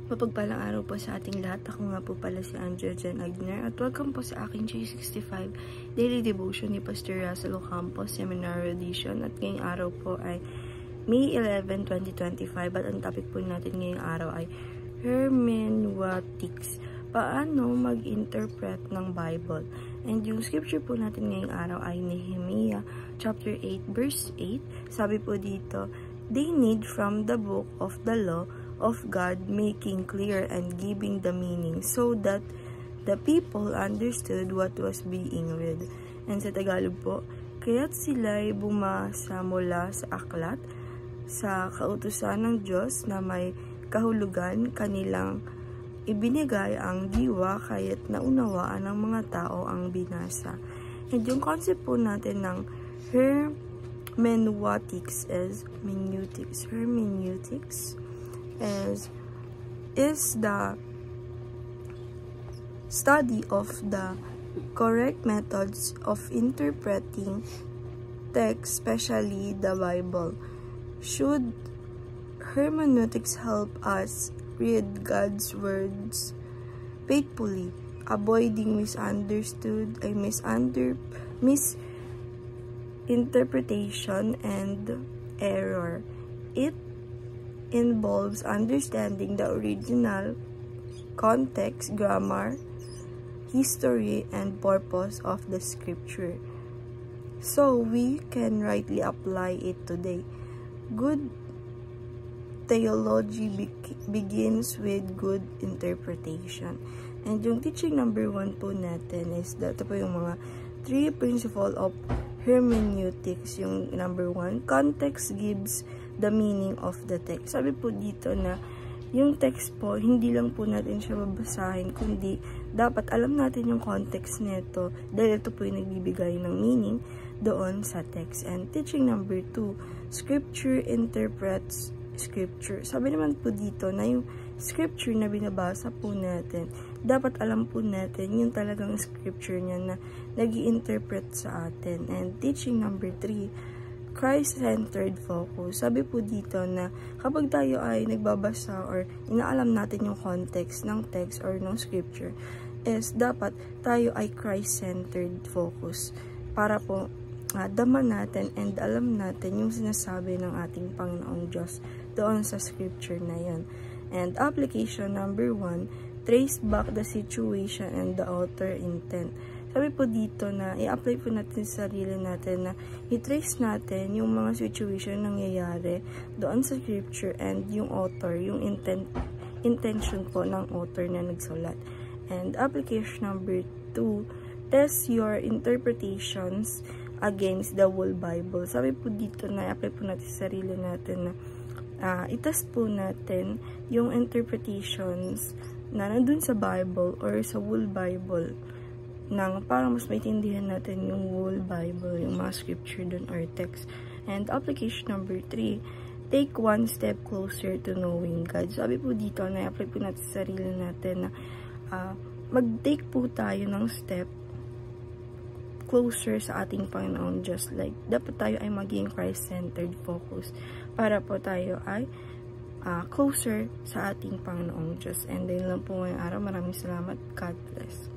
Mapagpalang araw po sa ating lahat. Ako nga po pala si Andrea Jen Agner at welcome po sa aking 365 Daily Devotion ni Pastor Russell Ocampo Seminar Edition. At ngayong araw po ay May 11, 2025 at ang topic po natin ngayong araw ay hermeneutics. Paano mag-interpret ng Bible? And yung scripture po natin ngayong araw ay Nehemiah chapter 8 verse 8. Sabi po dito, they need from the book of the law of God, making clear and giving the meaning so that the people understood what was being read. And sa Tagalog po, kaya't sila'y bumasa mula sa aklat sa kautusan ng Diyos na may kahulugan kanilang ibinigay ang diwa kaya't naunawaan ng mga tao ang binasa. And yung concept po natin ng hermeneutics is hermeneutics is the study of the correct methods of interpreting text, especially the Bible. Should hermeneutics help us read God's words faithfully, avoiding misinterpretation and error? It involves understanding the original context, grammar, history, and purpose of the scripture, so we can rightly apply it today. Good theology begins with good interpretation. And yung teaching number 1 po natin is ito po yung mga 3 principles of hermeneutics. Yung number 1, context gives the meaning of the text. Sabi po dito na yung text po, hindi lang po natin siya babasahin, kundi dapat alam natin yung context nito dahil ito po yung nagbibigay ng meaning doon sa text. And teaching number 2, scripture interprets scripture. Sabi naman po dito na yung scripture na binabasa po natin, dapat alam po natin yung talagang scripture niya na nag-i-interpret sa atin. And teaching number 3, Christ-centered focus. Sabi po dito na kapag tayo ay nagbabasa or inaalam natin yung context ng text or ng scripture, is dapat tayo ay Christ-centered focus para po daman natin and alam natin yung sinasabi ng ating Panginoong Diyos doon sa scripture na yun. And application number 1, trace back the situation and the author intent. Sabi po dito na i-apply po natin sa sarili natin na i-trace natin yung mga situation na nangyayari doon sa scripture and yung author, yung intention po ng author na nagsulat. And application number 2, test your interpretations against the whole Bible. Sabi po dito na i-apply po natin sa sarili natin na i-test po natin yung interpretations na nandun sa Bible or sa whole Bible para mas maintindihan natin yung whole Bible, yung mga scripture dun or text. And application number 3, take one step closer to knowing God. Sabi po dito na i-apply po natin sa sarili natin na mag-take po tayo ng step closer sa ating Panginoon Diyos. Like, dapat tayo ay maging Christ-centered focus para po tayo ay closer sa ating Panginoong Diyos. And dahil lang po ngayong araw, maraming salamat. God bless.